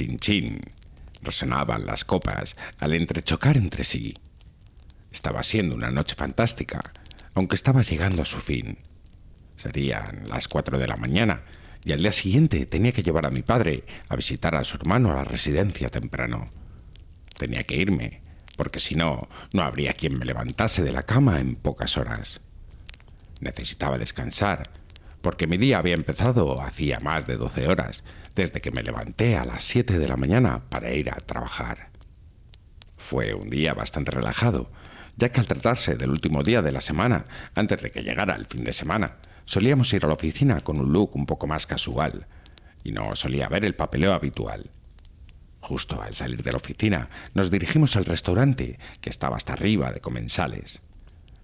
Chin chin. Resonaban las copas al entrechocar entre sí. Estaba siendo una noche fantástica, aunque estaba llegando a su fin. Serían las 4 de la mañana y al día siguiente tenía que llevar a mi padre a visitar a su hermano a la residencia temprano. Tenía que irme, porque si no, no habría quien me levantase de la cama en pocas horas. Necesitaba descansar, porque mi día había empezado hacía más de 12 horas, desde que me levanté a las 7 de la mañana para ir a trabajar. Fue un día bastante relajado, ya que al tratarse del último día de la semana, antes de que llegara el fin de semana, solíamos ir a la oficina con un look un poco más casual, y no solía haber el papeleo habitual. Justo al salir de la oficina, nos dirigimos al restaurante, que estaba hasta arriba de comensales.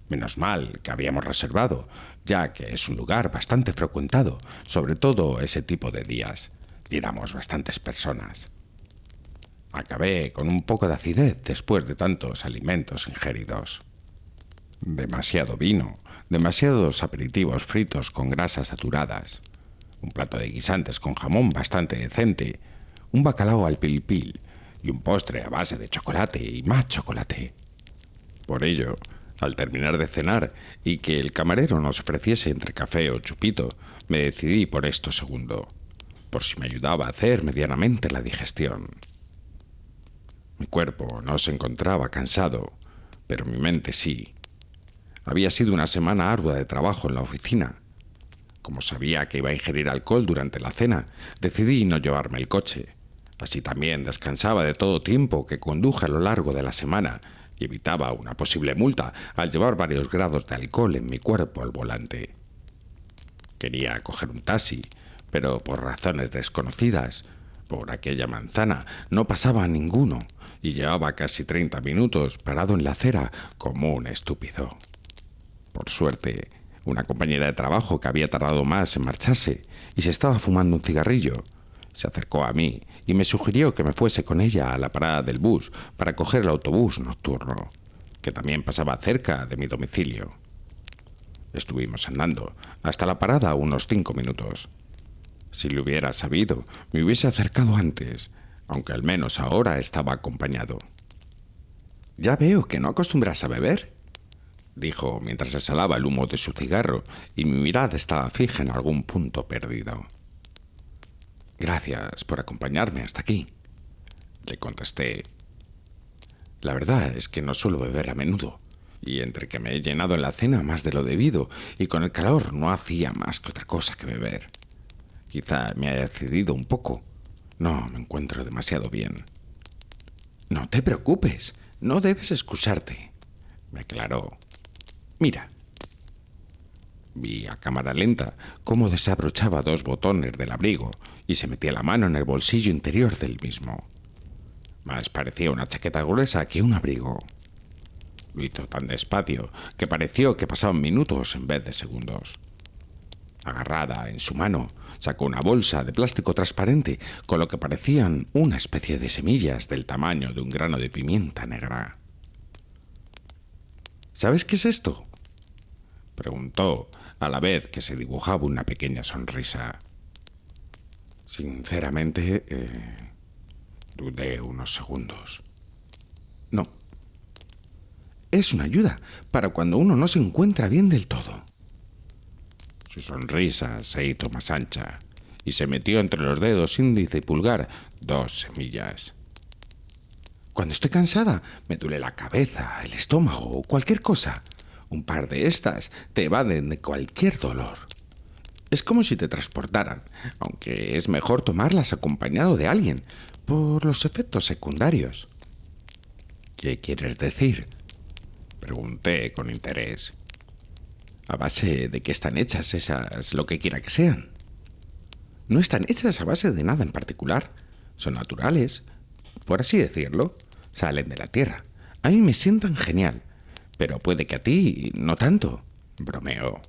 Menos mal que habíamos reservado, ya que es un lugar bastante frecuentado, sobre todo ese tipo de días, y éramos bastantes personas. Acabé con un poco de acidez después de tantos alimentos ingeridos. Demasiado vino, demasiados aperitivos fritos con grasas saturadas, un plato de guisantes con jamón bastante decente, un bacalao al pil pil y un postre a base de chocolate y más chocolate. Por ello, al terminar de cenar y que el camarero nos ofreciese entre café o chupito, me decidí por esto segundo, por si me ayudaba a hacer medianamente la digestión. Mi cuerpo no se encontraba cansado, pero mi mente sí. Había sido una semana ardua de trabajo en la oficina. Como sabía que iba a ingerir alcohol durante la cena, decidí no llevarme el coche. Así también descansaba de todo tiempo que conduje a lo largo de la semana y evitaba una posible multa al llevar varios grados de alcohol en mi cuerpo al volante. Quería coger un taxi, pero por razones desconocidas, por aquella manzana no pasaba ninguno y llevaba casi 30 minutos parado en la acera como un estúpido. Por suerte, una compañera de trabajo que había tardado más en marcharse y se estaba fumando un cigarrillo, se acercó a mí y me sugirió que me fuese con ella a la parada del bus para coger el autobús nocturno, que también pasaba cerca de mi domicilio. Estuvimos andando hasta la parada unos 5 minutos. Si lo hubiera sabido, me hubiese acercado antes, aunque al menos ahora estaba acompañado. «Ya veo que no acostumbras a beber», dijo mientras exhalaba el humo de su cigarro y mi mirada estaba fija en algún punto perdido. «Gracias por acompañarme hasta aquí», le contesté. La verdad es que no suelo beber a menudo, y entre que me he llenado en la cena más de lo debido y con el calor no hacía más que otra cosa que beber. Quizá me haya excedido un poco. No me encuentro demasiado bien. «No te preocupes, no debes excusarte», me aclaró. «Mira». Vi a cámara lenta cómo desabrochaba 2 botones del abrigo y se metía la mano en el bolsillo interior del mismo. Más parecía una chaqueta gruesa que un abrigo. Lo hizo tan despacio que pareció que pasaban minutos en vez de segundos. Agarrada en su mano, sacó una bolsa de plástico transparente con lo que parecían una especie de semillas del tamaño de un grano de pimienta negra. «¿Sabes qué es esto?», preguntó, a la vez que se dibujaba una pequeña sonrisa. Sinceramente, dudé unos segundos. «No. Es una ayuda para cuando uno no se encuentra bien del todo». Su sonrisa se hizo más ancha y se metió entre los dedos índice y pulgar 2 semillas. «Cuando estoy cansada, me duele la cabeza, el estómago o cualquier cosa. Un par de estas te evaden de cualquier dolor. Es como si te transportaran, aunque es mejor tomarlas acompañado de alguien, por los efectos secundarios». «¿Qué quieres decir?», pregunté con interés. «¿A base de qué están hechas esas, lo que quiera que sean?». «No están hechas a base de nada en particular. Son naturales, por así decirlo. Salen de la tierra. A mí me sientan genial, pero puede que a ti no tanto», bromeó.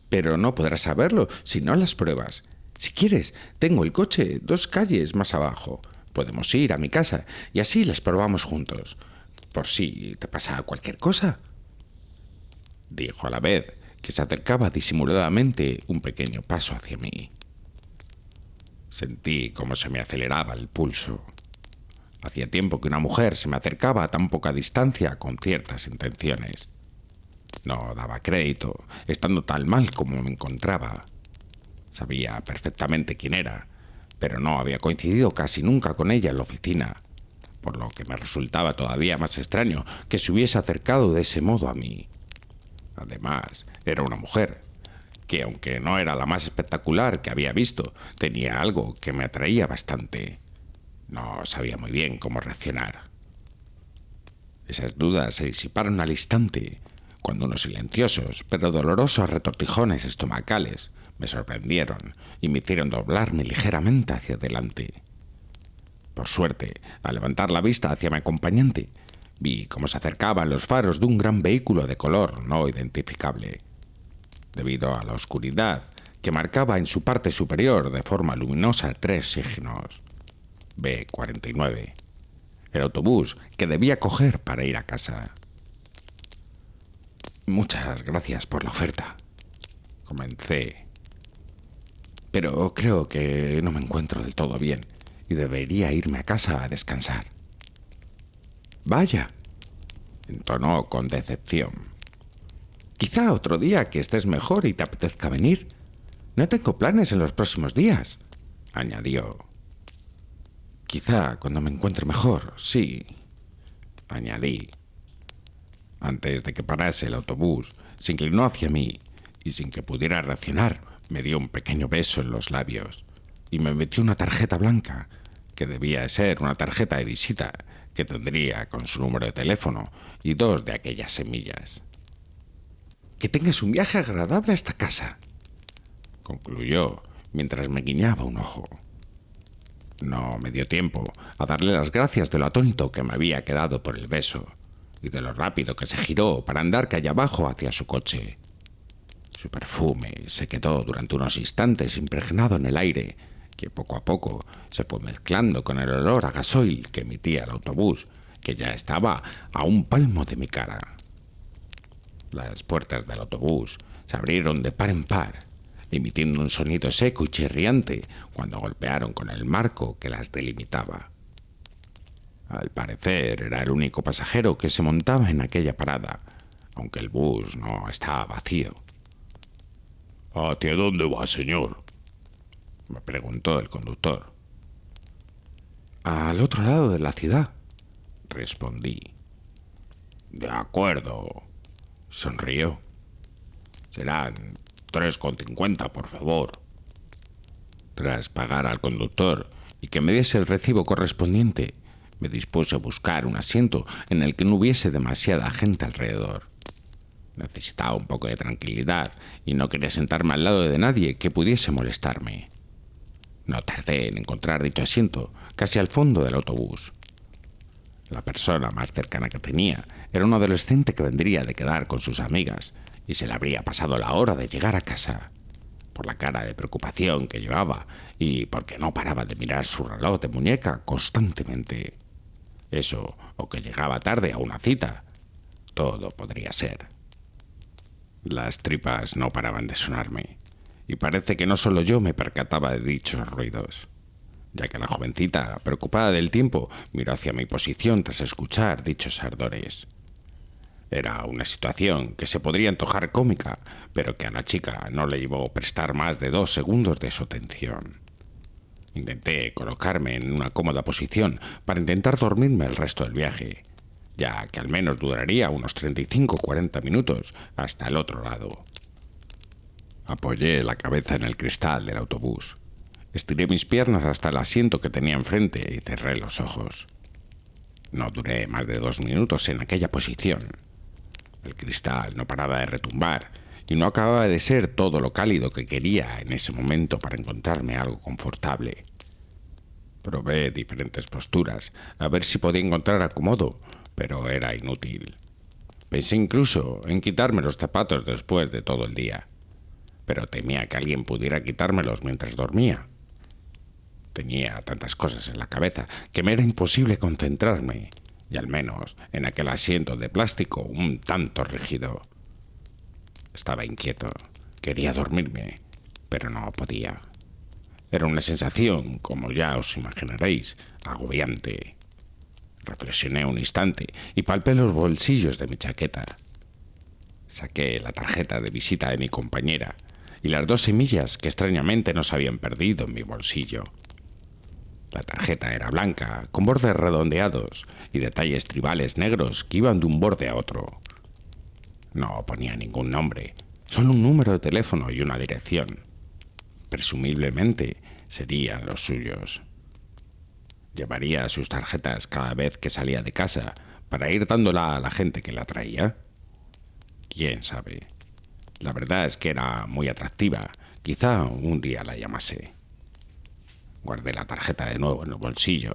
«Pero no podrás saberlo si no las pruebas. Si quieres, tengo el coche 2 calles más abajo. Podemos ir a mi casa y así las probamos juntos, por si te pasa cualquier cosa», dijo a la vez que se acercaba disimuladamente un pequeño paso hacia mí. Sentí cómo se me aceleraba el pulso. Hacía tiempo que una mujer se me acercaba a tan poca distancia con ciertas intenciones. No daba crédito, estando tan mal como me encontraba. Sabía perfectamente quién era, pero no había coincidido casi nunca con ella en la oficina, por lo que me resultaba todavía más extraño que se hubiese acercado de ese modo a mí. Además, era una mujer, que aunque no era la más espectacular que había visto, tenía algo que me atraía bastante. No sabía muy bien cómo reaccionar. Esas dudas se disiparon al instante, cuando unos silenciosos pero dolorosos retortijones estomacales me sorprendieron y me hicieron doblarme ligeramente hacia adelante. Por suerte, al levantar la vista hacia mi acompañante, vi cómo se acercaban los faros de un gran vehículo de color no identificable. Debido a la oscuridad que marcaba en su parte superior de forma luminosa 3 signos. B49. El autobús que debía coger para ir a casa. Muchas gracias por la oferta, comencé. Pero creo que no me encuentro del todo bien y debería irme a casa a descansar. Vaya, entonó con decepción. Quizá otro día que estés mejor y te apetezca venir. No tengo planes en los próximos días, añadió. Quizá cuando me encuentre mejor, sí, añadí. Antes de que parase el autobús, se inclinó hacia mí y sin que pudiera reaccionar, me dio un pequeño beso en los labios y me metió una tarjeta blanca, que debía ser una tarjeta de visita que tendría con su número de teléfono y 2 de aquellas semillas. Que tengas un viaje agradable a esta casa, concluyó mientras me guiñaba un ojo. No me dio tiempo a darle las gracias de lo atónito que me había quedado por el beso y de lo rápido que se giró para andar calle abajo hacia su coche. Su perfume se quedó durante unos instantes impregnado en el aire, que poco a poco se fue mezclando con el olor a gasoil que emitía el autobús, que ya estaba a un palmo de mi cara. Las puertas del autobús se abrieron de par en par, emitiendo un sonido seco y chirriante cuando golpearon con el marco que las delimitaba. Al parecer era el único pasajero que se montaba en aquella parada, aunque el bus no estaba vacío. ¿Hacia dónde va, señor?, me preguntó el conductor. Al otro lado de la ciudad, respondí. De acuerdo, sonrió. Serán 3,50, por favor. Tras pagar al conductor y que me diese el recibo correspondiente, me dispuse a buscar un asiento en el que no hubiese demasiada gente alrededor. Necesitaba un poco de tranquilidad y no quería sentarme al lado de nadie que pudiese molestarme. No tardé en encontrar dicho asiento, casi al fondo del autobús. La persona más cercana que tenía era un adolescente que vendría de quedar con sus amigas y se le habría pasado la hora de llegar a casa, por la cara de preocupación que llevaba y porque no paraba de mirar su reloj de muñeca constantemente. Eso, o que llegaba tarde a una cita. Todo podría ser. Las tripas no paraban de sonarme, y parece que no solo yo me percataba de dichos ruidos, ya que la jovencita, preocupada del tiempo, miró hacia mi posición tras escuchar dichos ardores. Era una situación que se podría antojar cómica, pero que a la chica no le llevó prestar más de 2 segundos de su atención. Intenté colocarme en una cómoda posición para intentar dormirme el resto del viaje, ya que al menos duraría unos 35 o 40 minutos hasta el otro lado. Apoyé la cabeza en el cristal del autobús. Estiré mis piernas hasta el asiento que tenía enfrente y cerré los ojos. No duré más de 2 minutos en aquella posición. El cristal no paraba de retumbar y no acababa de ser todo lo cálido que quería en ese momento para encontrarme algo confortable. Probé diferentes posturas a ver si podía encontrar acomodo, pero era inútil. Pensé incluso en quitarme los zapatos después de todo el día, pero temía que alguien pudiera quitármelos mientras dormía. Tenía tantas cosas en la cabeza que me era imposible concentrarme, y al menos en aquel asiento de plástico un tanto rígido. Estaba inquieto, quería dormirme, pero no podía. Era una sensación, como ya os imaginaréis, agobiante. Reflexioné un instante y palpé los bolsillos de mi chaqueta. Saqué la tarjeta de visita de mi compañera y las 2 semillas que extrañamente no se habían perdido en mi bolsillo. La tarjeta era blanca, con bordes redondeados y detalles tribales negros que iban de un borde a otro. No ponía ningún nombre, solo un número de teléfono y una dirección. Presumiblemente serían los suyos. ¿Llevaría sus tarjetas cada vez que salía de casa para ir dándola a la gente que la traía? ¿Quién sabe? La verdad es que era muy atractiva. Quizá un día la llamase. Guardé la tarjeta de nuevo en el bolsillo.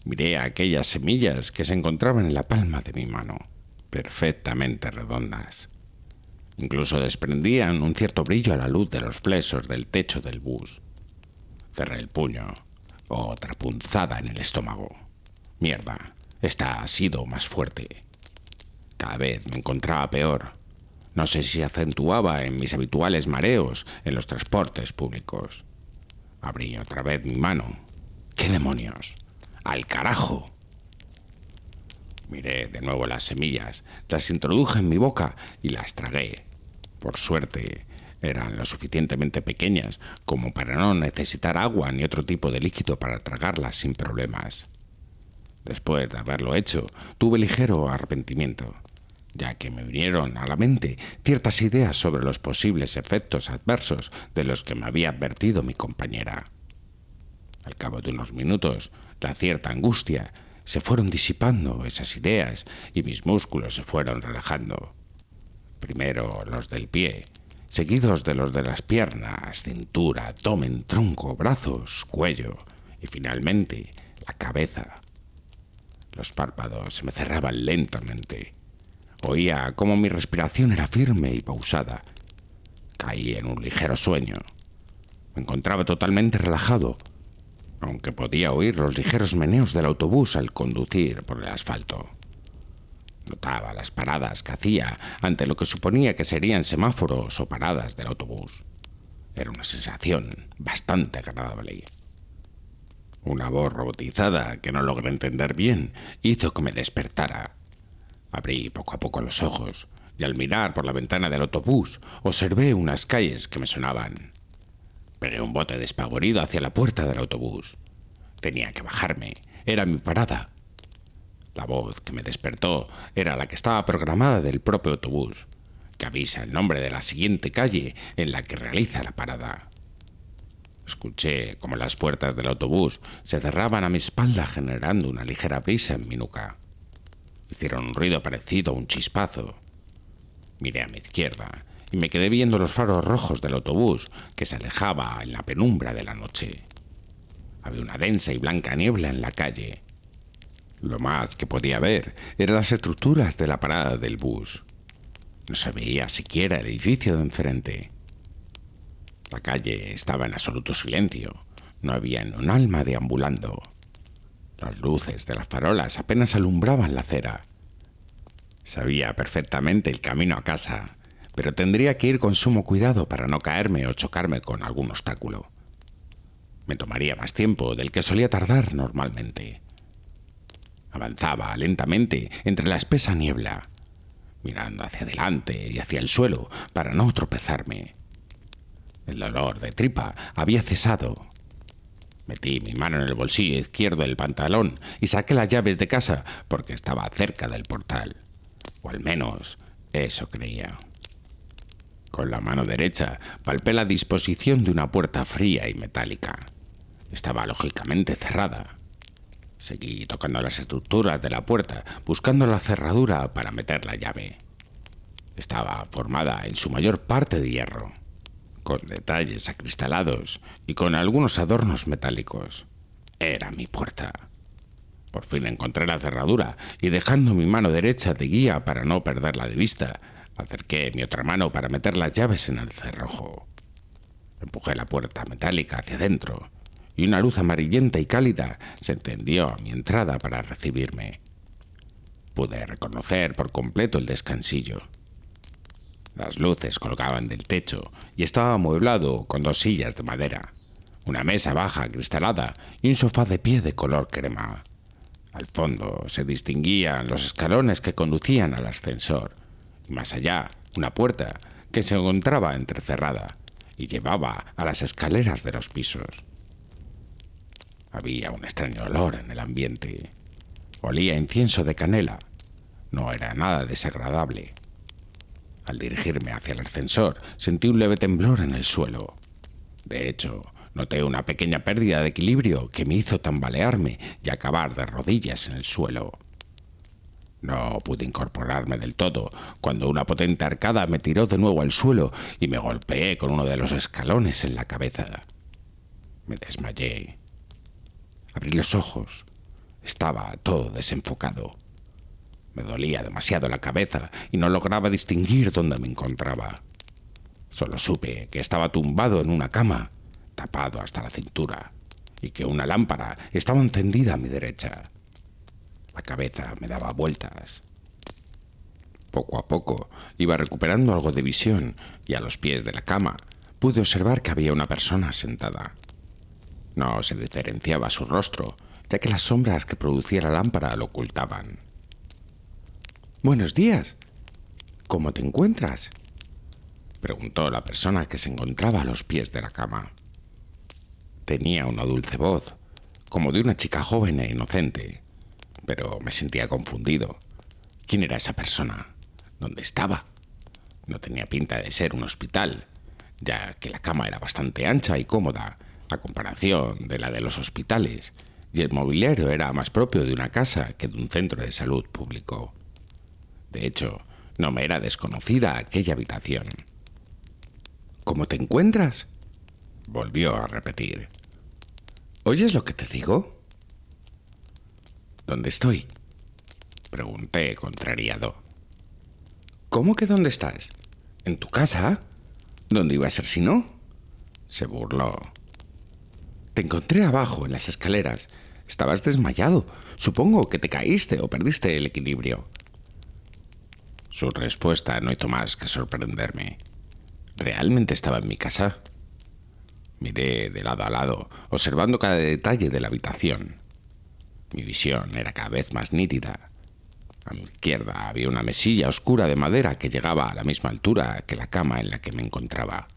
Miré aquellas semillas que se encontraban en la palma de mi mano, perfectamente redondas. Incluso desprendían un cierto brillo a la luz de los flesos del techo del bus. Cerré el puño. Otra punzada en el estómago. Mierda, esta ha sido más fuerte. Cada vez me encontraba peor. No sé si acentuaba en mis habituales mareos en los transportes públicos. Abrí otra vez mi mano. ¿Qué demonios? ¡Al carajo! Miré de nuevo las semillas, las introduje en mi boca y las tragué. Por suerte, eran lo suficientemente pequeñas como para no necesitar agua ni otro tipo de líquido para tragarlas sin problemas. Después de haberlo hecho, tuve ligero arrepentimiento, ya que me vinieron a la mente ciertas ideas sobre los posibles efectos adversos de los que me había advertido mi compañera. Al cabo de unos minutos, la cierta angustia, se fueron disipando esas ideas y mis músculos se fueron relajando. Primero los del pie, seguidos de los de las piernas, cintura, abdomen, tronco, brazos, cuello y finalmente la cabeza. Los párpados se me cerraban lentamente. Oía cómo mi respiración era firme y pausada. Caí en un ligero sueño. Me encontraba totalmente relajado, aunque podía oír los ligeros meneos del autobús al conducir por el asfalto. Notaba las paradas que hacía ante lo que suponía que serían semáforos o paradas del autobús. Era una sensación bastante agradable. Una voz robotizada que no logré entender bien hizo que me despertara. Abrí poco a poco los ojos y al mirar por la ventana del autobús observé unas calles que me sonaban. Pegué un bote despavorido hacia la puerta del autobús. Tenía que bajarme. Era mi parada. La voz que me despertó era la que estaba programada del propio autobús, que avisa el nombre de la siguiente calle en la que realiza la parada. Escuché cómo las puertas del autobús se cerraban a mi espalda generando una ligera brisa en mi nuca. Hicieron un ruido parecido a un chispazo. Miré a mi izquierda y me quedé viendo los faros rojos del autobús que se alejaba en la penumbra de la noche. Había una densa y blanca niebla en la calle. Lo más que podía ver eran las estructuras de la parada del bus. No se veía siquiera el edificio de enfrente. La calle estaba en absoluto silencio. No había ni un alma deambulando. Las luces de las farolas apenas alumbraban la acera. Sabía perfectamente el camino a casa, pero tendría que ir con sumo cuidado para no caerme o chocarme con algún obstáculo. Me tomaría más tiempo del que solía tardar normalmente. Avanzaba lentamente entre la espesa niebla, mirando hacia adelante y hacia el suelo para no tropezarme. El dolor de tripa había cesado. Metí mi mano en el bolsillo izquierdo del pantalón y saqué las llaves de casa porque estaba cerca del portal. O al menos eso creía. Con la mano derecha palpé la disposición de una puerta fría y metálica. Estaba lógicamente cerrada. Seguí tocando las estructuras de la puerta, buscando la cerradura para meter la llave. Estaba formada en su mayor parte de hierro, con detalles acristalados y con algunos adornos metálicos. Era mi puerta. Por fin encontré la cerradura y dejando mi mano derecha de guía para no perderla de vista, acerqué mi otra mano para meter las llaves en el cerrojo. Empujé la puerta metálica hacia adentro y una luz amarillenta y cálida se encendió a mi entrada para recibirme. Pude reconocer por completo el descansillo. Las luces colgaban del techo y estaba amueblado con 2 sillas de madera, una mesa baja cristalada y un sofá de pie de color crema. Al fondo se distinguían los escalones que conducían al ascensor, y más allá una puerta que se encontraba entrecerrada y llevaba a las escaleras de los pisos. Había un extraño olor en el ambiente. Olía a incienso de canela. No era nada desagradable. Al dirigirme hacia el ascensor, sentí un leve temblor en el suelo. De hecho, noté una pequeña pérdida de equilibrio que me hizo tambalearme y acabar de rodillas en el suelo. No pude incorporarme del todo cuando una potente arcada me tiró de nuevo al suelo y me golpeé con uno de los escalones en la cabeza. Me desmayé. Abrí los ojos. Estaba todo desenfocado. Me dolía demasiado la cabeza y no lograba distinguir dónde me encontraba. Solo supe que estaba tumbado en una cama, tapado hasta la cintura, y que una lámpara estaba encendida a mi derecha. La cabeza me daba vueltas. Poco a poco iba recuperando algo de visión y a los pies de la cama pude observar que había una persona sentada. No se diferenciaba su rostro, ya que las sombras que producía la lámpara lo ocultaban. «Buenos días. ¿Cómo te encuentras?», preguntó la persona que se encontraba a los pies de la cama. Tenía una dulce voz, como de una chica joven e inocente, pero me sentía confundido. ¿Quién era esa persona? ¿Dónde estaba? No tenía pinta de ser un hospital, ya que la cama era bastante ancha y cómoda, a comparación de la de los hospitales, y el mobiliario era más propio de una casa que de un centro de salud público. De hecho, no me era desconocida aquella habitación. «¿Cómo te encuentras?», volvió a repetir. «¿Oyes lo que te digo?». «¿Dónde estoy?», pregunté contrariado. «¿Cómo que dónde estás? ¿En tu casa? ¿Dónde iba a ser si no?», se burló. «Te encontré abajo, en las escaleras. Estabas desmayado. Supongo que te caíste o perdiste el equilibrio». Su respuesta no hizo más que sorprenderme. ¿Realmente estaba en mi casa? Miré de lado a lado, observando cada detalle de la habitación. Mi visión era cada vez más nítida. A mi izquierda había una mesilla oscura de madera que llegaba a la misma altura que la cama en la que me encontraba.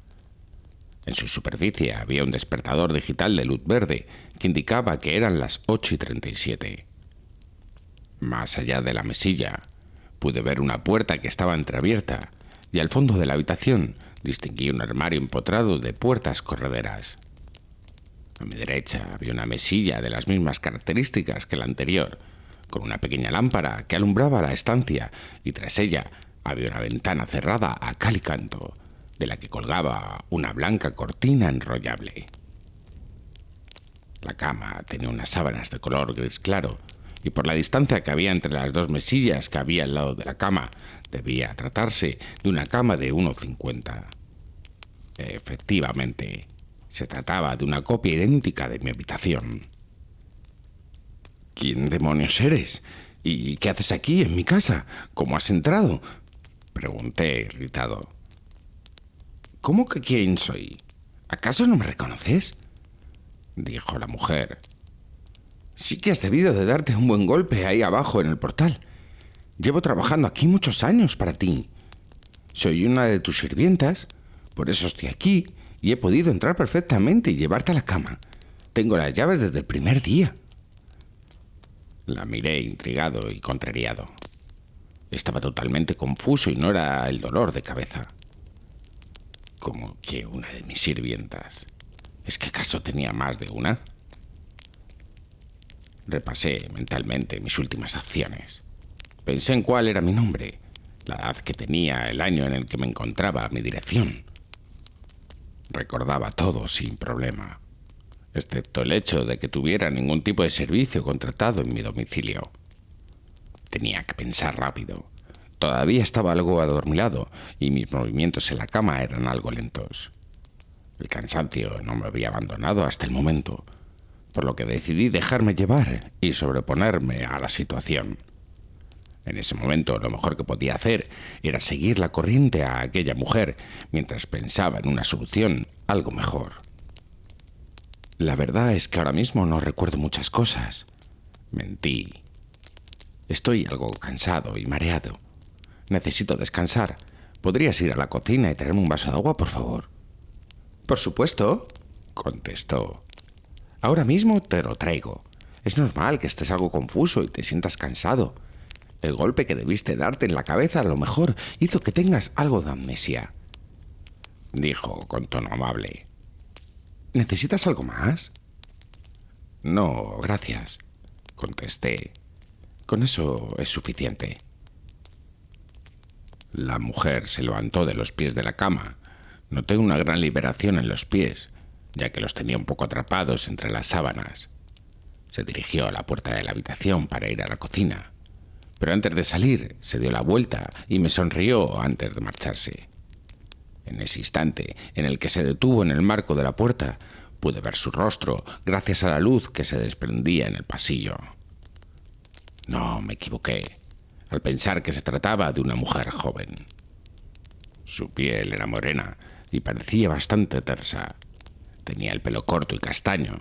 En su superficie había un despertador digital de luz verde que indicaba que eran las 8:37. Más allá de la mesilla, pude ver una puerta que estaba entreabierta y al fondo de la habitación distinguí un armario empotrado de puertas correderas. A mi derecha había una mesilla de las mismas características que la anterior, con una pequeña lámpara que alumbraba la estancia, y tras ella había una ventana cerrada a cal y canto, de la que colgaba una blanca cortina enrollable. La cama tenía unas sábanas de color gris claro, y por la distancia que había entre las dos mesillas que había al lado de la cama, debía tratarse de una cama de 1,50. Efectivamente, se trataba de una copia idéntica de mi habitación. «¿Quién demonios eres? ¿Y qué haces aquí, en mi casa? ¿Cómo has entrado?», pregunté irritado. «¿Cómo que quién soy? ¿Acaso no me reconoces?», dijo la mujer. «Sí que has debido de darte un buen golpe ahí abajo en el portal. Llevo trabajando aquí muchos años para ti. Soy una de tus sirvientas, por eso estoy aquí y he podido entrar perfectamente y llevarte a la cama. Tengo las llaves desde el primer día». La miré intrigado y contrariado. Estaba totalmente confuso y no era el dolor de cabeza. ¿Cómo que una de mis sirvientas? ¿Es que acaso tenía más de una? Repasé mentalmente mis últimas acciones. Pensé en cuál era mi nombre, la edad que tenía, el año en el que me encontraba, mi dirección. Recordaba todo sin problema, excepto el hecho de que tuviera ningún tipo de servicio contratado en mi domicilio. Tenía que pensar rápido. Todavía estaba algo adormilado y mis movimientos en la cama eran algo lentos. El cansancio no me había abandonado hasta el momento, por lo que decidí dejarme llevar y sobreponerme a la situación. En ese momento lo mejor que podía hacer era seguir la corriente a aquella mujer mientras pensaba en una solución algo mejor. La verdad es que ahora mismo no recuerdo muchas cosas. Mentí. Estoy algo cansado y mareado. Necesito descansar. ¿Podrías ir a la cocina y traerme un vaso de agua, por favor? Por supuesto, contestó. Ahora mismo te lo traigo. Es normal que estés algo confuso y te sientas cansado. El golpe que debiste darte en la cabeza a lo mejor hizo que tengas algo de amnesia, dijo con tono amable. ¿Necesitas algo más? No, gracias, contesté. Con eso es suficiente. La mujer se levantó de los pies de la cama. Noté una gran liberación en los pies, ya que los tenía un poco atrapados entre las sábanas. Se dirigió a la puerta de la habitación para ir a la cocina, pero antes de salir se dio la vuelta y me sonrió antes de marcharse. En ese instante en el que se detuvo en el marco de la puerta, pude ver su rostro gracias a la luz que se desprendía en el pasillo. No me equivoqué al pensar que se trataba de una mujer joven. Su piel era morena y parecía bastante tersa. Tenía el pelo corto y castaño.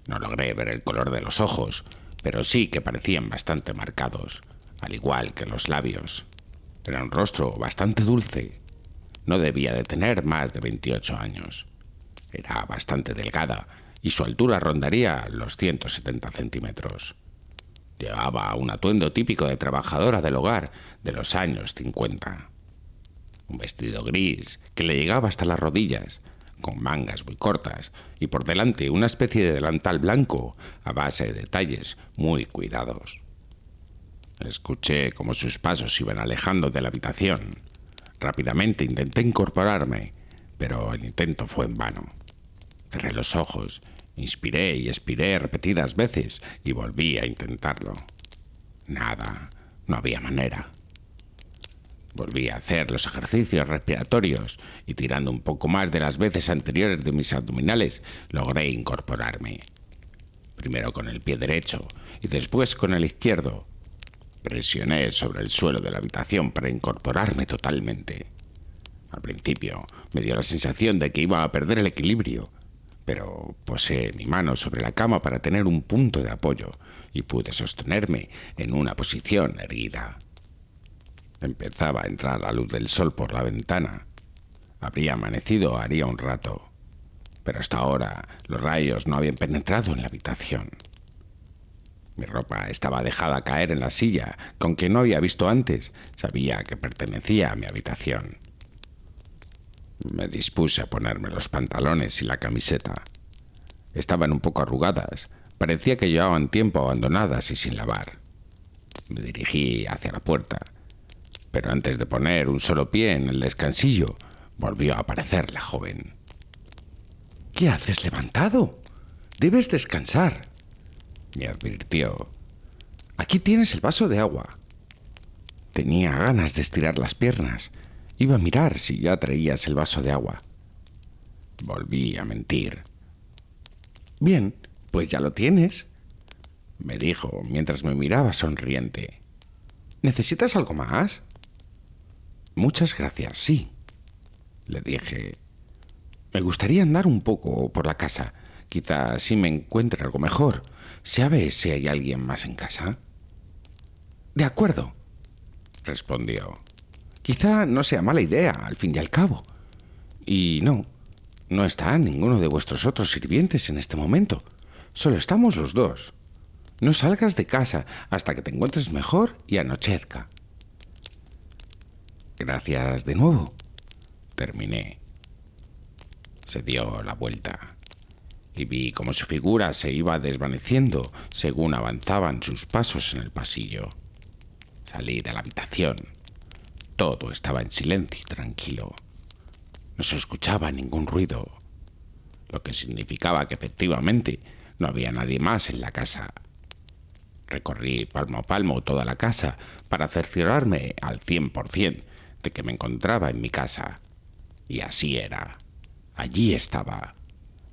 No logré ver el color de los ojos, pero sí que parecían bastante marcados, al igual que los labios. Era un rostro bastante dulce. No debía de tener más de 28 años. Era bastante delgada y su altura rondaría los 170 centímetros. Llevaba un atuendo típico de trabajadora del hogar de los años 50. Un vestido gris que le llegaba hasta las rodillas, con mangas muy cortas, y por delante una especie de delantal blanco a base de detalles muy cuidados. Escuché cómo sus pasos iban alejando de la habitación. Rápidamente intenté incorporarme, pero el intento fue en vano. Cerré los ojos, inspiré y expiré repetidas veces y volví a intentarlo. Nada, no había manera. Volví a hacer los ejercicios respiratorios y tirando un poco más de las veces anteriores de mis abdominales, logré incorporarme. Primero con el pie derecho y después con el izquierdo. Presioné sobre el suelo de la habitación para incorporarme totalmente. Al principio me dio la sensación de que iba a perder el equilibrio, pero posé mi mano sobre la cama para tener un punto de apoyo y pude sostenerme en una posición erguida. Empezaba a entrar la luz del sol por la ventana. Habría amanecido haría un rato, pero hasta ahora los rayos no habían penetrado en la habitación. Mi ropa estaba dejada caer en la silla, que aunque no había visto antes, sabía que pertenecía a mi habitación. Me dispuse a ponerme los pantalones y la camiseta. Estaban un poco arrugadas, parecía que llevaban tiempo abandonadas y sin lavar. Me dirigí hacia la puerta, pero antes de poner un solo pie en el descansillo, volvió a aparecer la joven. «¿Qué haces levantado? Debes descansar», me advirtió. «Aquí tienes el vaso de agua». Tenía ganas de estirar las piernas. Iba a mirar si ya traías el vaso de agua. Volví a mentir. «Bien, pues ya lo tienes», me dijo mientras me miraba sonriente. «¿Necesitas algo más?» «Muchas gracias, sí», le dije. «Me gustaría andar un poco por la casa. Quizá así me encuentre algo mejor. ¿Sabe si hay alguien más en casa?» «De acuerdo», respondió. «Quizá no sea mala idea, al fin y al cabo. Y no está ninguno de vuestros otros sirvientes en este momento. Solo estamos los dos. No salgas de casa hasta que te encuentres mejor y anochezca». «Gracias de nuevo», terminé. Se dio la vuelta y vi cómo su figura se iba desvaneciendo según avanzaban sus pasos en el pasillo. Salí de la habitación. Todo estaba en silencio y tranquilo. No se escuchaba ningún ruido, lo que significaba que efectivamente no había nadie más en la casa. Recorrí palmo a palmo toda la casa para cerciorarme al 100% de que me encontraba en mi casa. Y así era. Allí estaba,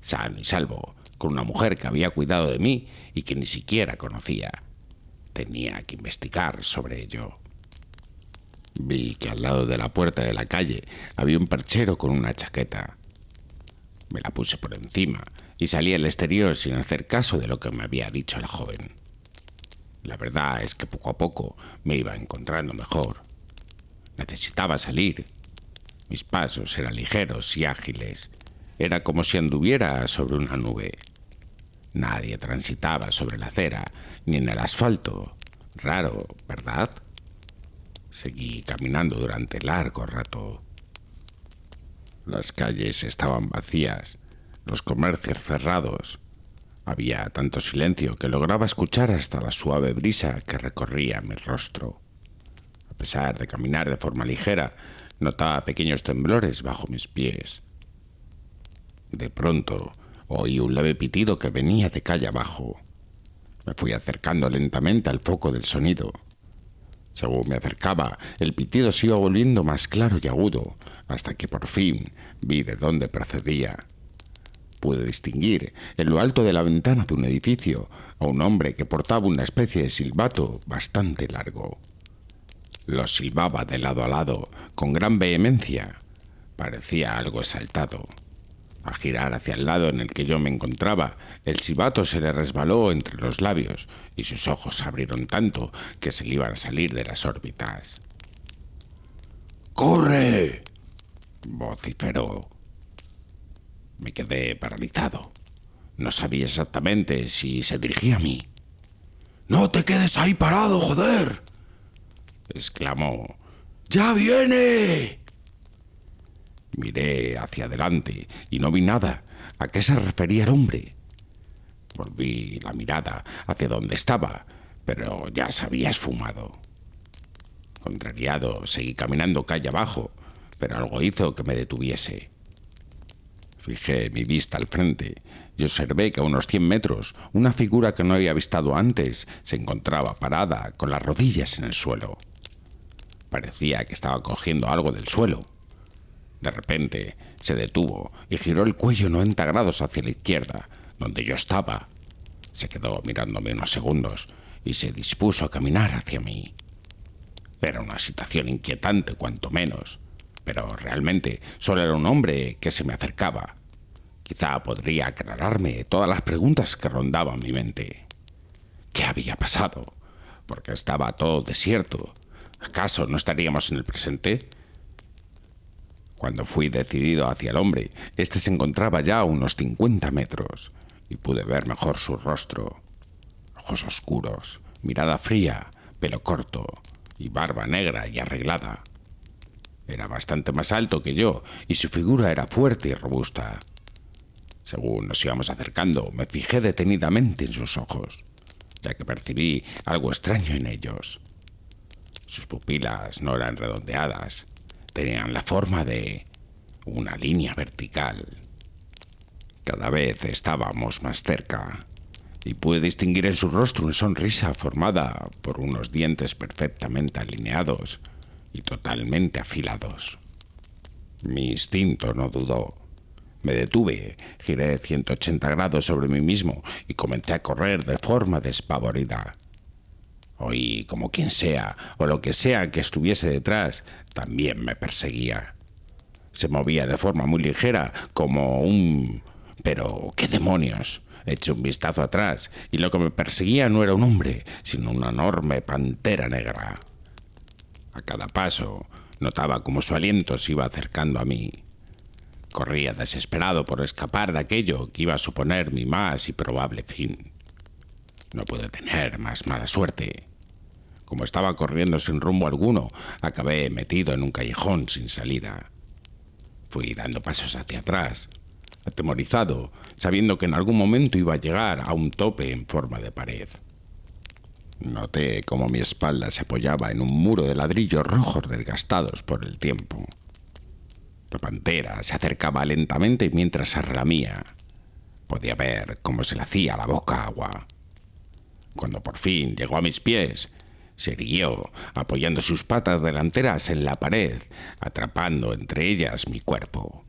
sano y salvo, con una mujer que había cuidado de mí y que ni siquiera conocía. Tenía que investigar sobre ello. Vi que al lado de la puerta de la calle había un perchero con una chaqueta. Me la puse por encima y salí al exterior sin hacer caso de lo que me había dicho la joven. La verdad es que poco a poco me iba encontrando mejor. Necesitaba salir. Mis pasos eran ligeros y ágiles. Era como si anduviera sobre una nube. Nadie transitaba sobre la acera ni en el asfalto. Raro, ¿verdad? Seguí caminando durante largo rato. Las calles estaban vacías, los comercios cerrados. Había tanto silencio que lograba escuchar hasta la suave brisa que recorría mi rostro. A pesar de caminar de forma ligera, notaba pequeños temblores bajo mis pies. De pronto, oí un leve pitido que venía de calle abajo. Me fui acercando lentamente al foco del sonido. Según me acercaba, el pitido se iba volviendo más claro y agudo, hasta que por fin vi de dónde procedía. Pude distinguir, en lo alto de la ventana de un edificio, a un hombre que portaba una especie de silbato bastante largo. Lo silbaba de lado a lado, con gran vehemencia. Parecía algo exaltado. Al girar hacia el lado en el que yo me encontraba, el silbato se le resbaló entre los labios y sus ojos se abrieron tanto que se le iban a salir de las órbitas. ¡Corre!, vociferó. Me quedé paralizado. No sabía exactamente si se dirigía a mí. ¡No te quedes ahí parado, joder!, exclamó. ¡Ya viene! Miré hacia adelante y no vi nada. ¿A qué se refería el hombre? Volví la mirada hacia donde estaba, pero ya se había esfumado. Contrariado, seguí caminando calle abajo, pero algo hizo que me detuviese. Fijé mi vista al frente y observé que a unos 100 metros una figura que no había visto antes se encontraba parada con las rodillas en el suelo. Parecía que estaba cogiendo algo del suelo. De repente se detuvo y giró el cuello 90 grados hacia la izquierda, donde yo estaba. Se quedó mirándome unos segundos y se dispuso a caminar hacia mí. Era una situación inquietante, cuanto menos, pero realmente solo era un hombre que se me acercaba. Quizá podría aclararme todas las preguntas que rondaban mi mente. ¿Qué había pasado? ¿Por qué estaba todo desierto? ¿Acaso no estaríamos en el presente? Cuando fui decidido hacia el hombre, este se encontraba ya a unos 50 metros y pude ver mejor su rostro. Ojos oscuros, mirada fría, pelo corto y barba negra y arreglada. Era bastante más alto que yo y su figura era fuerte y robusta. Según nos íbamos acercando, me fijé detenidamente en sus ojos, ya que percibí algo extraño en ellos. Sus pupilas no eran redondeadas, tenían la forma de una línea vertical. Cada vez estábamos más cerca y pude distinguir en su rostro una sonrisa formada por unos dientes perfectamente alineados y totalmente afilados. Mi instinto no dudó. Me detuve, giré 180 grados sobre mí mismo y comencé a correr de forma despavorida. Oí como quien sea o lo que sea que estuviese detrás también me perseguía. Se movía de forma muy ligera, como un... Pero, ¿qué demonios? Eché un vistazo atrás y lo que me perseguía no era un hombre, sino una enorme pantera negra. A cada paso notaba como su aliento se iba acercando a mí. Corría desesperado por escapar de aquello que iba a suponer mi más y probable fin. No pude tener más mala suerte. Como estaba corriendo sin rumbo alguno, acabé metido en un callejón sin salida. Fui dando pasos hacia atrás, atemorizado, sabiendo que en algún momento iba a llegar a un tope en forma de pared. Noté cómo mi espalda se apoyaba en un muro de ladrillos rojos desgastados por el tiempo. La pantera se acercaba lentamente mientras se relamía. Podía ver cómo se le hacía la boca agua. Cuando por fin llegó a mis pies, se irguió, apoyando sus patas delanteras en la pared, atrapando entre ellas mi cuerpo.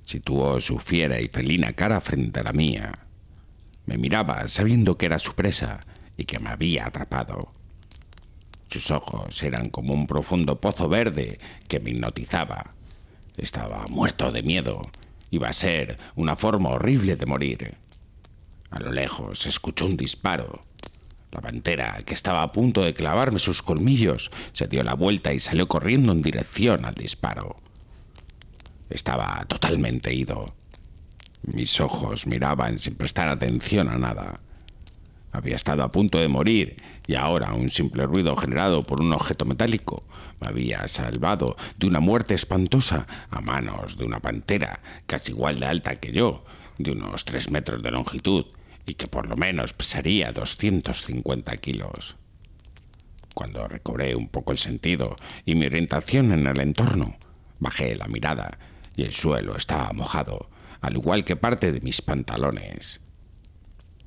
Situó su fiera y felina cara frente a la mía. Me miraba sabiendo que era su presa y que me había atrapado. Sus ojos eran como un profundo pozo verde que me hipnotizaba. Estaba muerto de miedo Iba a ser una forma horrible de morir. A lo lejos se escuchó un disparo. La pantera, que estaba a punto de clavarme sus colmillos, se dio la vuelta y salió corriendo en dirección al disparo. Estaba totalmente ido. Mis ojos miraban sin prestar atención a nada. Había estado a punto de morir y ahora un simple ruido generado por un objeto metálico me había salvado de una muerte espantosa a manos de una pantera casi igual de alta que yo, de unos 3 metros de longitud y que por lo menos pesaría 250 kilos. Cuando recobré un poco el sentido y mi orientación en el entorno, bajé la mirada y el suelo estaba mojado, al igual que parte de mis pantalones.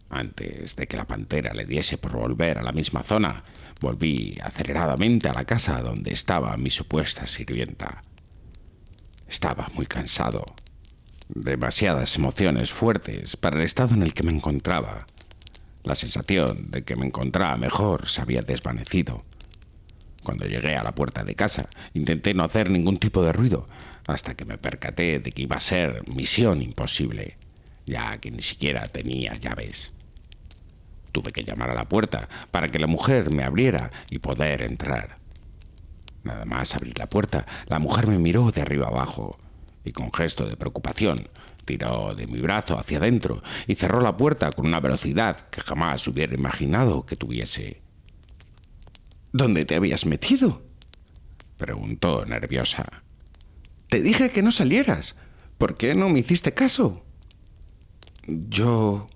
Antes de que la pantera le diese por volver a la misma zona, volví aceleradamente a la casa donde estaba mi supuesta sirvienta. Estaba muy cansado. Demasiadas emociones fuertes para el estado en el que me encontraba. La sensación de que me encontraba mejor se había desvanecido. Cuando llegué a la puerta de casa, intenté no hacer ningún tipo de ruido, hasta que me percaté de que iba a ser misión imposible, ya que ni siquiera tenía llaves. Tuve que llamar a la puerta para que la mujer me abriera y poder entrar. Nada más abrir la puerta, la mujer me miró de arriba abajo y con gesto de preocupación tiró de mi brazo hacia adentro y cerró la puerta con una velocidad que jamás hubiera imaginado que tuviese. ¿Dónde te habías metido?, preguntó nerviosa. Te dije que no salieras. ¿Por qué no me hiciste caso? Yo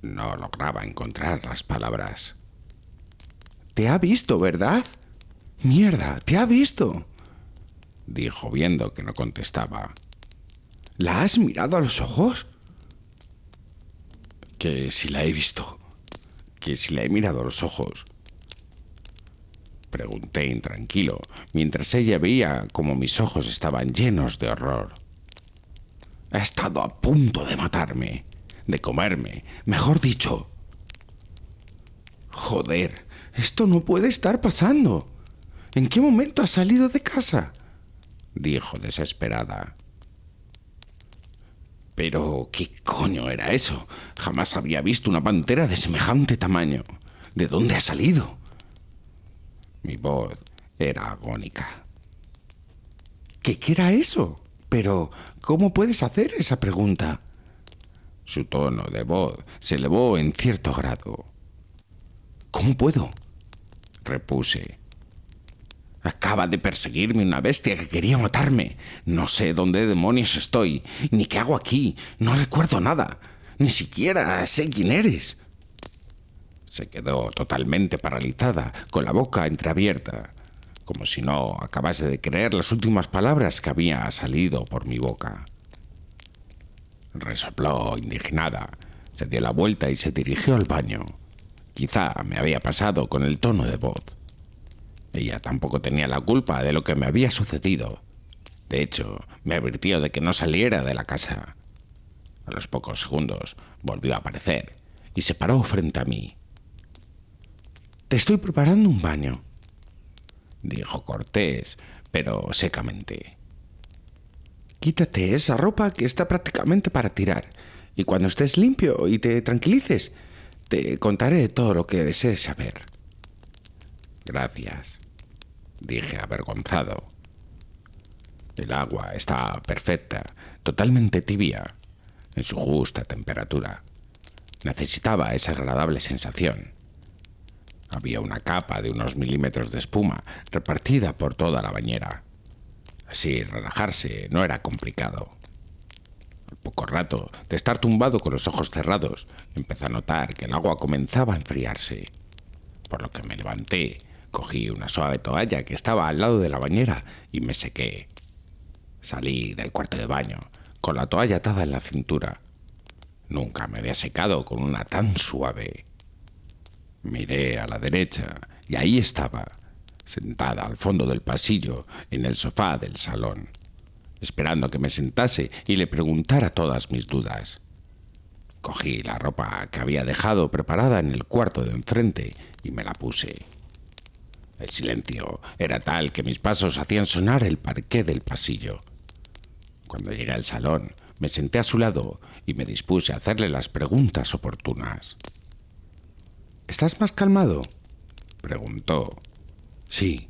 no lograba encontrar las palabras. Te ha visto, ¿verdad? Mierda, te ha visto, dijo viendo que no contestaba. ¿La has mirado a los ojos? Que si la he visto, que si la he mirado a los ojos. Pregunté intranquilo, mientras ella veía como mis ojos estaban llenos de horror. Ha estado a punto de matarme, de comerme, mejor dicho. Joder, esto no puede estar pasando. ¿En qué momento has salido de casa?, dijo desesperada. Pero, ¿qué coño era eso? Jamás había visto una pantera de semejante tamaño. ¿De dónde ha salido? Mi voz era agónica. ¿Qué era eso? Pero, ¿cómo puedes hacer esa pregunta? Su tono de voz se elevó en cierto grado. ¿Cómo puedo?, repuse. Acaba de perseguirme una bestia que quería matarme. No sé dónde demonios estoy, ni qué hago aquí. No recuerdo nada. Ni siquiera sé quién eres. Se quedó totalmente paralizada, con la boca entreabierta, como si no acabase de creer las últimas palabras que había salido por mi boca. Resopló indignada, se dio la vuelta y se dirigió al baño. Quizá me había pasado con el tono de voz. Ella tampoco tenía la culpa de lo que me había sucedido. De hecho, me advirtió de que no saliera de la casa. A los pocos segundos volvió a aparecer y se paró frente a mí. «Te estoy preparando un baño», dijo cortés, pero secamente. «Quítate esa ropa que está prácticamente para tirar, y cuando estés limpio y te tranquilices, te contaré todo lo que desees saber». «Gracias», dije avergonzado. El agua estaba perfecta, totalmente tibia, en su justa temperatura. Necesitaba esa agradable sensación. Había una capa de unos milímetros de espuma repartida por toda la bañera. Así relajarse no era complicado. Al poco rato de estar tumbado con los ojos cerrados, empecé a notar que el agua comenzaba a enfriarse, por lo que me levanté, cogí una suave toalla que estaba al lado de la bañera y me sequé. Salí del cuarto de baño, con la toalla atada en la cintura. Nunca me había secado con una tan suave. Miré a la derecha y ahí estaba, sentada al fondo del pasillo, en el sofá del salón, esperando a que me sentase y le preguntara todas mis dudas. Cogí la ropa que había dejado preparada en el cuarto de enfrente y me la puse. El silencio era tal que mis pasos hacían sonar el parqué del pasillo. Cuando llegué al salón, Me senté a su lado y me dispuse a hacerle las preguntas oportunas. ¿Estás más calmado?, preguntó. Sí,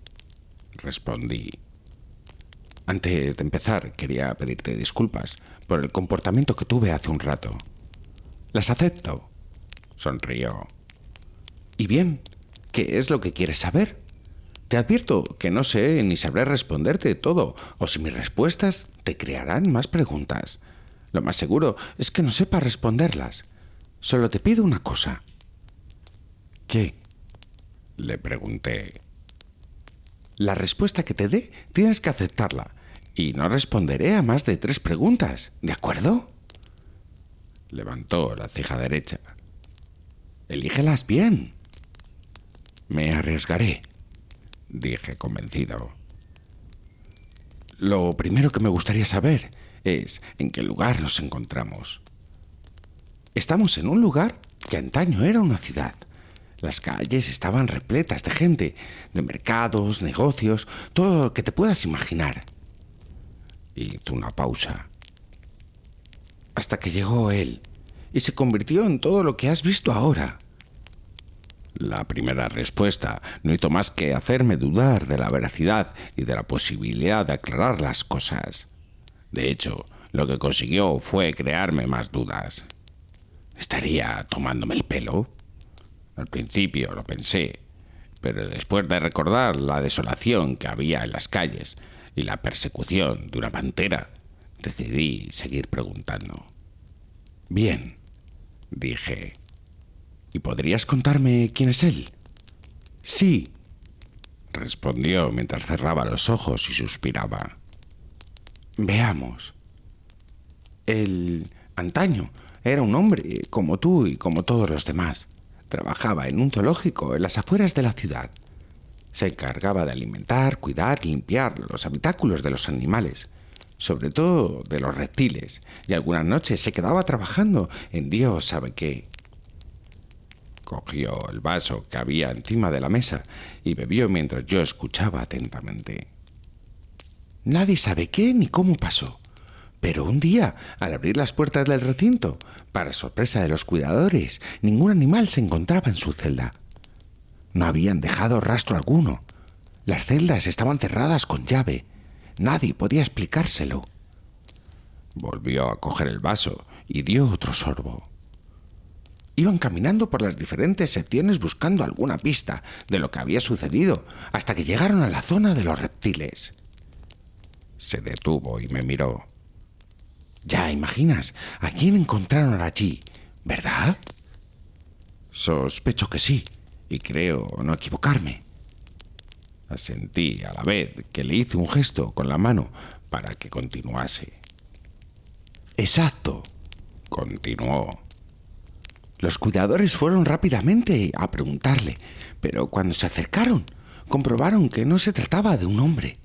respondí. Antes de empezar, quería pedirte disculpas por el comportamiento que tuve hace un rato. Las acepto, sonrió. ¿Y bien? ¿Qué es lo que quieres saber? Te advierto que no sé ni sabré responderte todo, o si mis respuestas te crearán más preguntas. Lo más seguro es que no sepa responderlas. Solo te pido una cosa. ¿Qué?, le pregunté. La respuesta que te dé tienes que aceptarla, y no responderé a más de 3 preguntas, ¿de acuerdo? Levantó la ceja derecha. Elígelas bien. Me arriesgaré, dije convencido. Lo primero que me gustaría saber es en qué lugar nos encontramos. Estamos en un lugar que antaño era una ciudad. Las calles estaban repletas de gente, de mercados, negocios, todo lo que te puedas imaginar. Hizo una pausa. Hasta que llegó él, y se convirtió en todo lo que has visto ahora. La primera respuesta no hizo más que hacerme dudar de la veracidad y de la posibilidad de aclarar las cosas. De hecho, lo que consiguió fue crearme más dudas. ¿Estaría tomándome el pelo? Al principio lo pensé, pero después de recordar la desolación que había en las calles y la persecución de una pantera, decidí seguir preguntando. Bien, dije. ¿Y podrías contarme quién es él? Sí, respondió mientras cerraba los ojos y suspiraba. Veamos. Él, antaño, era un hombre como tú y como todos los demás. Trabajaba en un zoológico en las afueras de la ciudad. Se encargaba de alimentar, cuidar y limpiar los habitáculos de los animales, sobre todo de los reptiles, y algunas noches se quedaba trabajando en Dios sabe qué. Cogió el vaso que había encima de la mesa y bebió mientras yo escuchaba atentamente. Nadie sabe qué ni cómo pasó, pero un día, al abrir las puertas del recinto, para sorpresa de los cuidadores, ningún animal se encontraba en su celda. No habían dejado rastro alguno. Las celdas estaban cerradas con llave. Nadie podía explicárselo. Volvió a coger el vaso y dio otro sorbo. Iban caminando por las diferentes secciones buscando alguna pista de lo que había sucedido, hasta que llegaron a la zona de los reptiles. Se detuvo y me miró. Ya imaginas a quién encontraron allí, ¿verdad? Sospecho que sí, y creo no equivocarme. Asentí a la vez que le hice un gesto con la mano para que continuase. Exacto, continuó. Los cuidadores fueron rápidamente a preguntarle, pero cuando se acercaron, comprobaron que no se trataba de un hombre.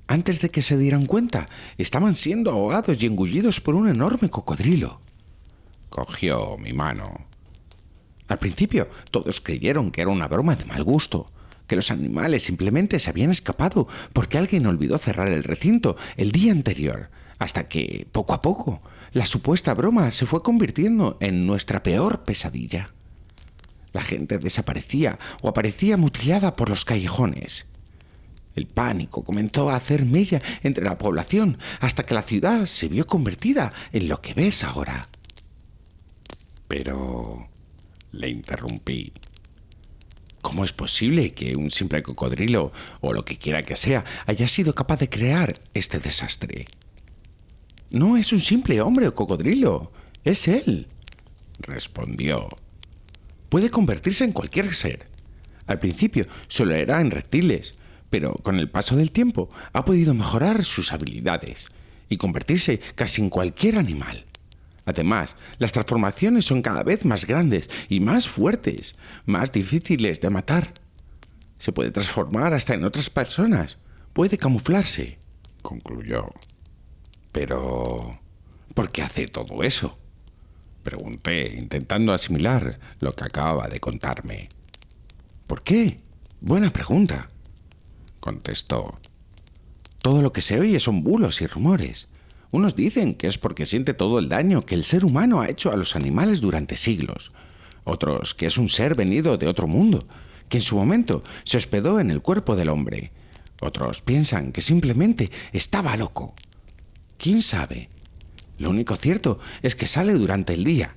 Antes de que se dieran cuenta, estaban siendo ahogados y engullidos por un enorme cocodrilo. Cogió mi mano. Al principio, todos creyeron que era una broma de mal gusto, que los animales simplemente se habían escapado porque alguien olvidó cerrar el recinto el día anterior, hasta que, poco a poco, la supuesta broma se fue convirtiendo en nuestra peor pesadilla. La gente desaparecía o aparecía mutilada por los callejones. El pánico comenzó a hacer mella entre la población hasta que la ciudad se vio convertida en lo que ves ahora. Pero... le interrumpí. ¿Cómo es posible que un simple cocodrilo, o lo que quiera que sea, haya sido capaz de crear este desastre? No es un simple hombre o cocodrilo, es él, respondió. Puede convertirse en cualquier ser. Al principio solo era en reptiles, pero con el paso del tiempo ha podido mejorar sus habilidades y convertirse casi en cualquier animal. Además, las transformaciones son cada vez más grandes y más fuertes, más difíciles de matar. Se puede transformar hasta en otras personas, puede camuflarse, concluyó. Pero... ¿por qué hace todo eso?, pregunté, intentando asimilar lo que acababa de contarme. ¿Por qué? Buena pregunta, contestó. Todo lo que se oye son bulos y rumores. Unos dicen que es porque siente todo el daño que el ser humano ha hecho a los animales durante siglos. Otros que es un ser venido de otro mundo, que en su momento se hospedó en el cuerpo del hombre. Otros piensan que simplemente estaba loco. ¿Quién sabe? Lo único cierto es que sale durante el día.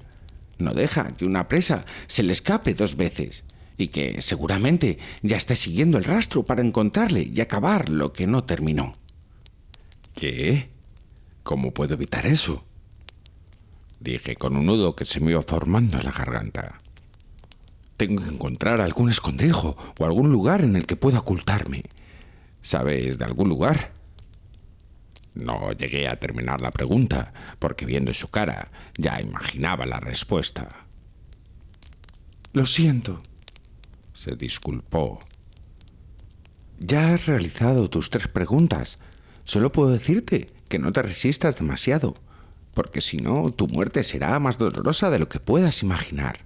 No deja que una presa se le escape 2 veces y que seguramente ya esté siguiendo el rastro para encontrarle y acabar lo que no terminó. ¿Qué? ¿Cómo puedo evitar eso? Dije con un nudo que se me iba formando en la garganta. Tengo que encontrar algún escondrijo o algún lugar en el que pueda ocultarme. ¿Sabes de algún lugar? No llegué a terminar la pregunta, porque viendo su cara ya imaginaba la respuesta. Lo siento, se disculpó. Ya has realizado tus 3 preguntas. Solo puedo decirte que no te resistas demasiado, porque si no, tu muerte será más dolorosa de lo que puedas imaginar.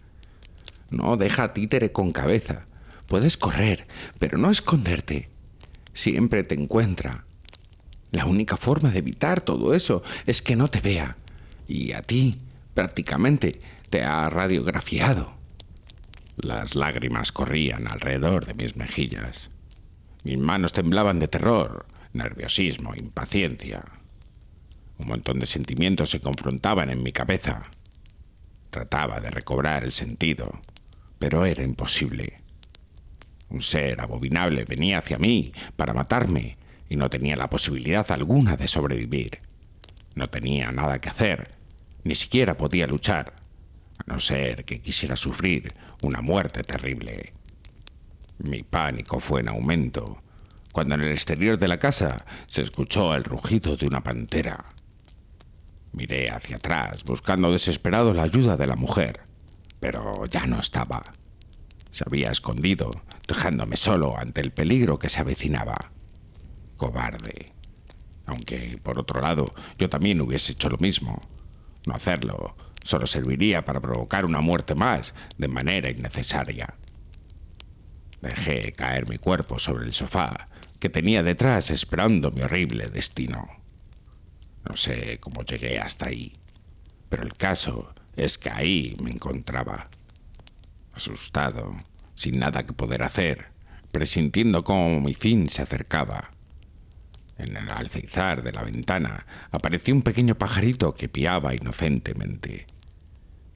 No deja títere con cabeza. Puedes correr, pero no esconderte. Siempre te encuentra. La única forma de evitar todo eso es que no te vea. Y a ti, prácticamente, te ha radiografiado. Las lágrimas corrían alrededor de mis mejillas. Mis manos temblaban de terror, nerviosismo, impaciencia. Un montón de sentimientos se confrontaban en mi cabeza. Trataba de recobrar el sentido, pero era imposible. Un ser abominable venía hacia mí para matarme y no tenía la posibilidad alguna de sobrevivir. No tenía nada que hacer, ni siquiera podía luchar, a no ser que quisiera sufrir una muerte terrible. Mi pánico fue en aumento cuando en el exterior de la casa se escuchó el rugido de una pantera. Miré hacia atrás, buscando desesperado la ayuda de la mujer, pero ya no estaba. Se había escondido, dejándome solo ante el peligro que se avecinaba. Cobarde. Aunque, por otro lado, yo también hubiese hecho lo mismo. No hacerlo solo serviría para provocar una muerte más de manera innecesaria. Dejé caer mi cuerpo sobre el sofá que tenía detrás esperando mi horrible destino. No sé cómo llegué hasta ahí, pero el caso es que ahí me encontraba. Asustado, sin nada que poder hacer, presintiendo cómo mi fin se acercaba. En el alféizar de la ventana apareció un pequeño pajarito que piaba inocentemente.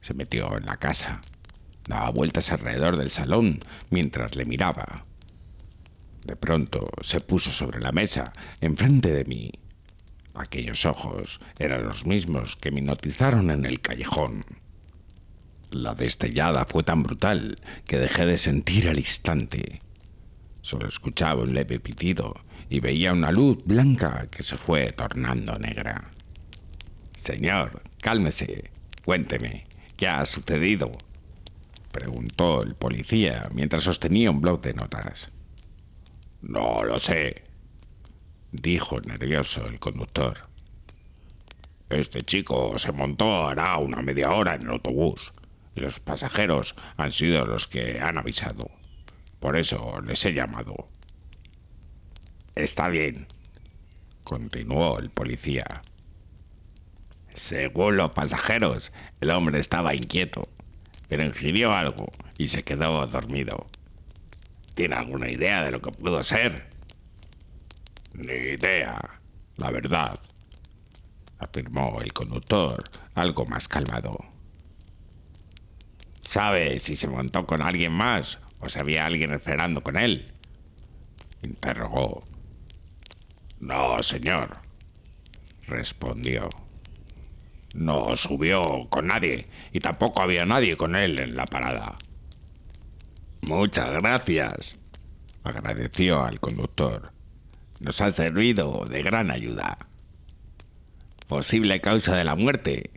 Se metió en la casa. Daba vueltas alrededor del salón mientras le miraba. De pronto se puso sobre la mesa, enfrente de mí. Aquellos ojos eran los mismos que me hipnotizaron en el callejón. La destellada fue tan brutal que dejé de sentir al instante. Solo escuchaba un leve pitido y veía una luz blanca que se fue tornando negra. «Señor, cálmese. Cuénteme, ¿qué ha sucedido?», preguntó el policía mientras sostenía un bloc de notas. «No lo sé», dijo nervioso el conductor. «Este chico se montó hará una media hora en el autobús y los pasajeros han sido los que han avisado. Por eso les he llamado». «Está bien», continuó el policía. «Según los pasajeros, el hombre estaba inquieto, pero ingirió algo y se quedó dormido. ¿Tiene alguna idea de lo que pudo ser?». «Ni idea, la verdad», afirmó el conductor, algo más calmado. «¿Sabe si se montó con alguien más o si había alguien esperando con él?», interrogó. «No, señor», respondió. «No subió con nadie y tampoco había nadie con él en la parada». «Muchas gracias», agradeció al conductor. «Nos ha servido de gran ayuda». «¿Posible causa de la muerte?»,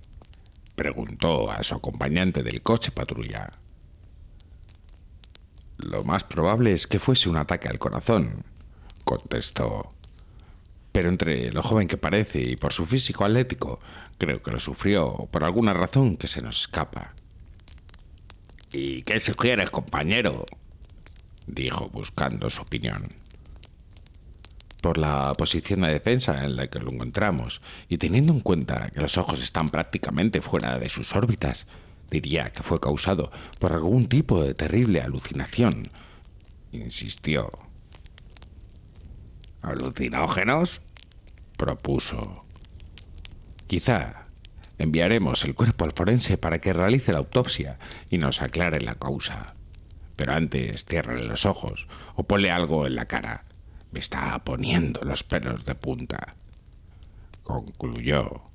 preguntó a su acompañante del coche patrulla. «Lo más probable es que fuese un ataque al corazón», contestó. «Pero entre lo joven que parece y por su físico atlético, creo que lo sufrió por alguna razón que se nos escapa». «¿Y qué sugieres, compañero?», dijo buscando su opinión. Por la posición de defensa en la que lo encontramos y teniendo en cuenta que los ojos están prácticamente fuera de sus órbitas, diría que fue causado por algún tipo de terrible alucinación. Insistió. ¿Alucinógenos?, propuso. Quizá enviaremos el cuerpo al forense para que realice la autopsia y nos aclare la causa. Pero antes ciérrale los ojos o ponle algo en la cara. Me está poniendo los pelos de punta, concluyó.